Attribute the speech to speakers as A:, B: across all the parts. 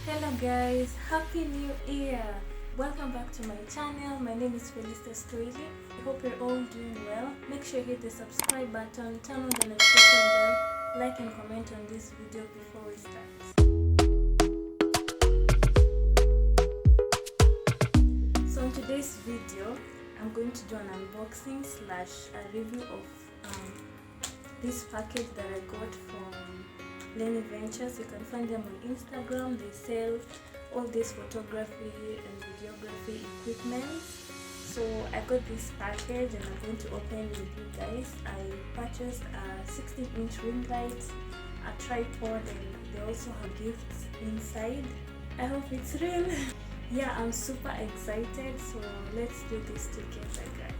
A: Hello guys, happy new year. Welcome back to my channel. My name is Felista Story. I hope you're all doing well. Make sure you hit the subscribe button, turn on the notification bell, like and comment on this video before we start. So in today's video, I'm going to do an unboxing slash a review of this package that I got from ENQUIRIES. You can find them on Instagram. They sell all this photography and videography equipment. So I got this package and I'm going to open with you guys. I purchased a 16-inch ring light, a tripod, and they also have gifts inside. I hope it's real. Yeah, I'm super excited, so let's do this together, guys.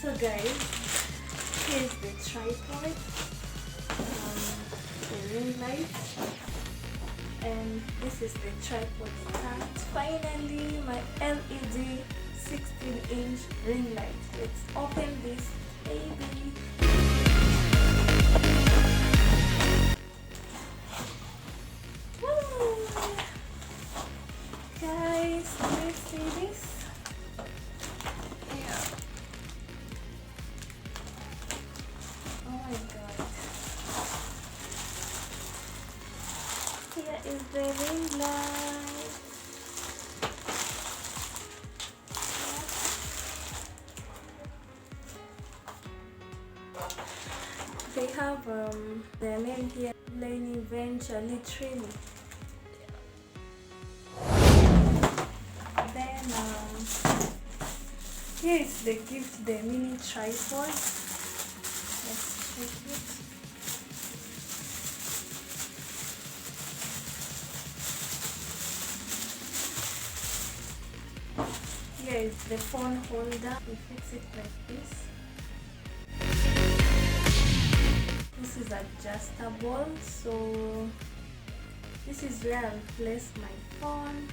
A: So guys, here's the tripod, the ring light, and this is the tripod stand. Finally, my LED 16-inch ring light. Let's open this baby. Woo! Guys, can you see this? Oh my god. Here is the ring light. They have their name here, ENQUIRIES literally. Then here is the gift, the mini tripod. Let's check it. Here is the phone holder. We fix it like this. This is adjustable, so this is where I'll place my phone,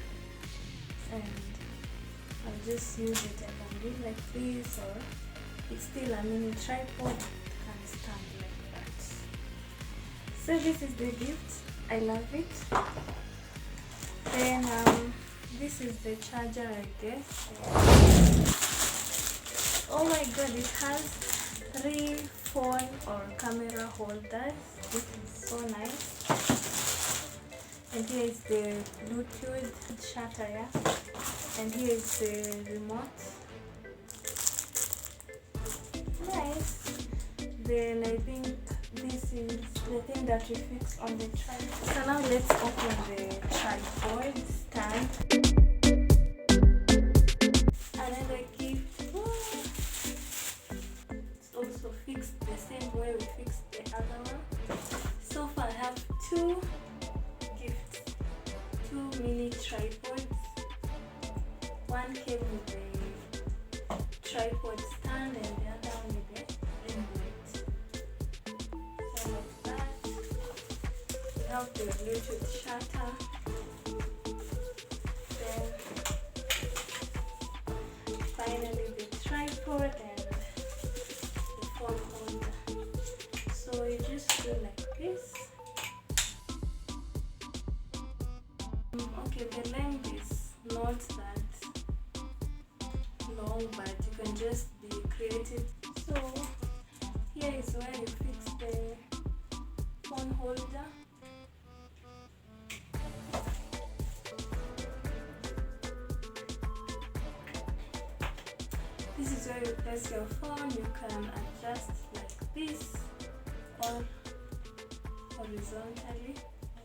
A: and I'll just use it. I can do it like this, or it's still a mini tripod. Stand like that. So this is the gift. I love it. Then this is the charger, I guess. Oh my god, it has 3 phone or camera holders. This is so nice. And here is the Bluetooth shutter, yeah? And here is the remote. Nice. Then I think this is the thing that we fix on the tripod. So now let's open the tripod stand. Another gift. It's also fixed the same way we fixed the other one. So far I have 2 gifts. 2 mini tripods. One came with the tripod stand and the other one with the ring light. So like that. We have the Bluetooth shutter. Then finally the tripod and the phone holder. So you just do like this. Okay, the length is not that long, but you can just be creative. So here is where you fix the phone holder. This is where you place your phone. You can adjust like this or horizontally. I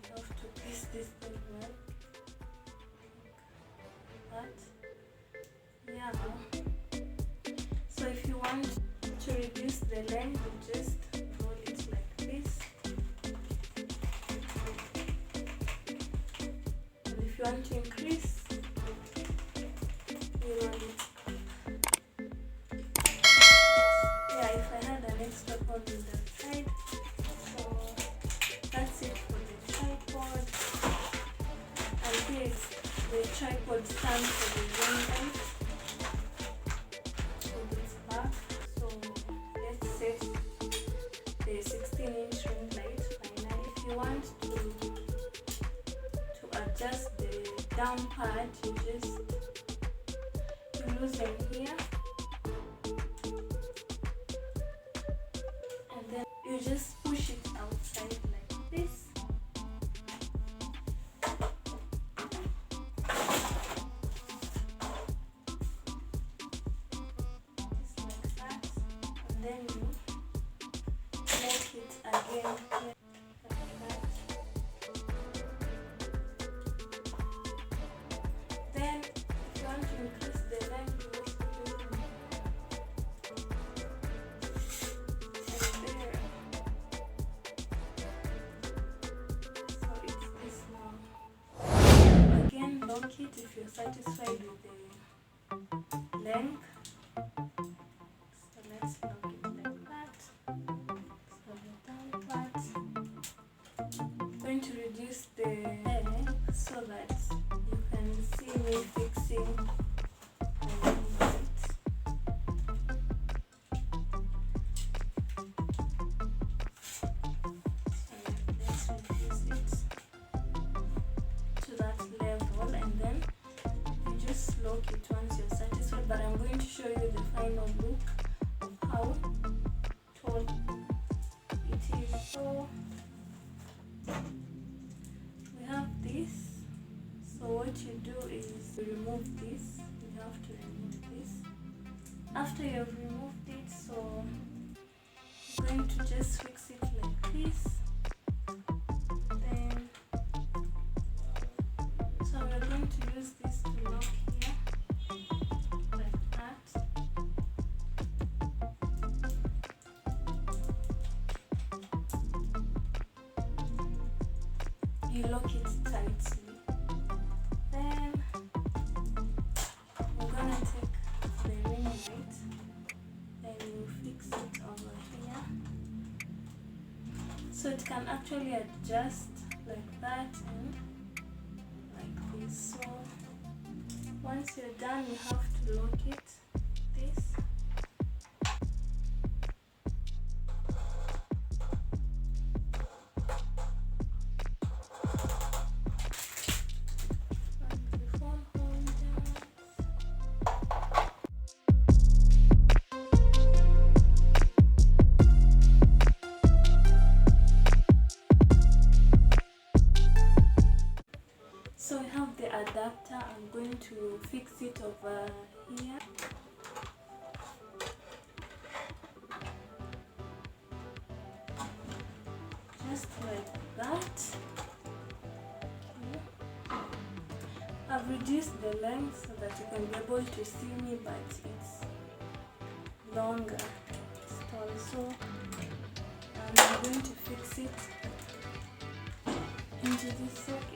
A: have to place this thing well. That. Yeah. So if you want to reduce the length, you just roll it like this. And if you want to increase, you roll it. Yeah, if I had an extra tripod stand for the ring light with its back. So let's set the 16-inch ring light final. If you want to adjust the down part, you loosen here, and then you just push it outside like this. Just like that, and then you make it again here, like that. Then if you want to increase the length, you also do it. And there. So it's this now. Again, lock it if you're satisfied with the length. So let's lock it like that. So the down part. I'm going to reduce the length so that you can see me fixing the ring light. So let's reduce it to that level, and then you just lock it once you're satisfied. But I'm going to show you the final look of how tall it is. So we have this. So what you do is you remove this. You have to remove this. After you've removed it, so I'm going to just fix it like this. Then, so we're going to use this to lock here, like that. You lock it tightly. Then we're gonna take the ring light and you fix it over here. So it can actually adjust like that and like this. So once you're done, you have to lock it this. So we have the adapter. I'm going to fix it over here. Just like that. Okay. I've reduced the length so that you can be able to see me, but it's longer. It's tall. So I'm going to fix it into this socket.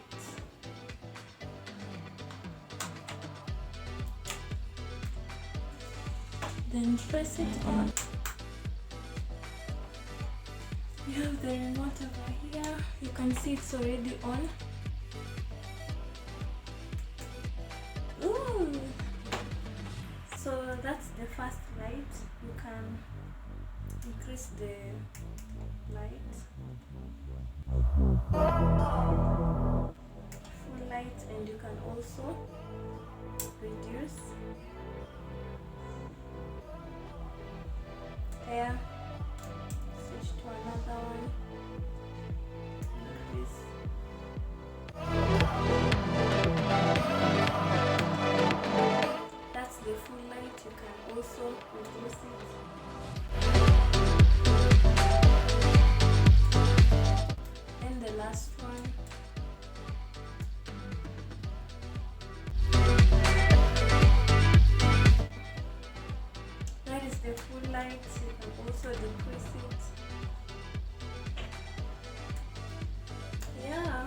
A: Then press it on. You have the remote over here. You can see it's already on. Ooh! So that's the first light. You can increase the light. Full light, and you can also reduce. There, switch to another one, increase. That's the full light. You can also reduce it. And the last one. That is the full light. You can also decrease it. Yeah.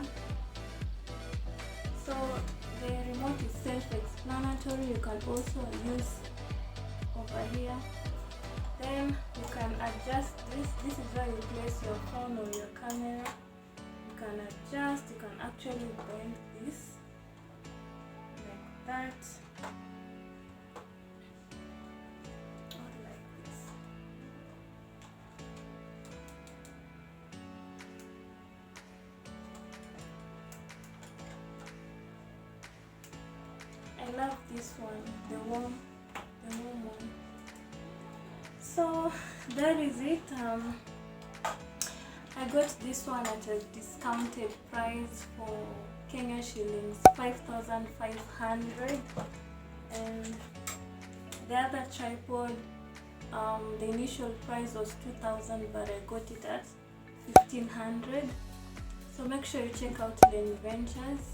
A: So the remote is self-explanatory. You can also use over here. Then you can adjust this. This is where you place your phone or your camera. You can adjust. You can actually bend this like that. Or like this. I love this one, the warm one. So that is it. I got this one at a discounted price for Kenya shillings 5,500, and the other tripod, the initial price was 2,000, but I got it at 1,500. So make sure you check out Lenny Ventures.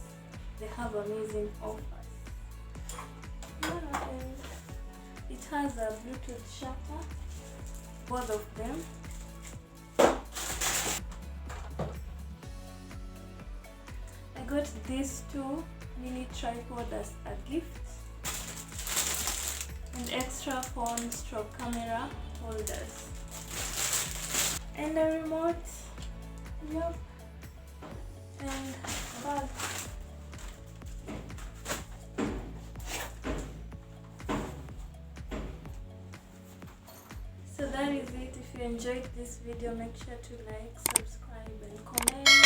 A: They have amazing offers. Yeah, and it has a Bluetooth shutter, both of them. I got these two mini tripods as a gift, and extra phone stroke camera holders, and a remote. Yep. And bag. So that is it. If you enjoyed this video, make sure to like, subscribe and comment.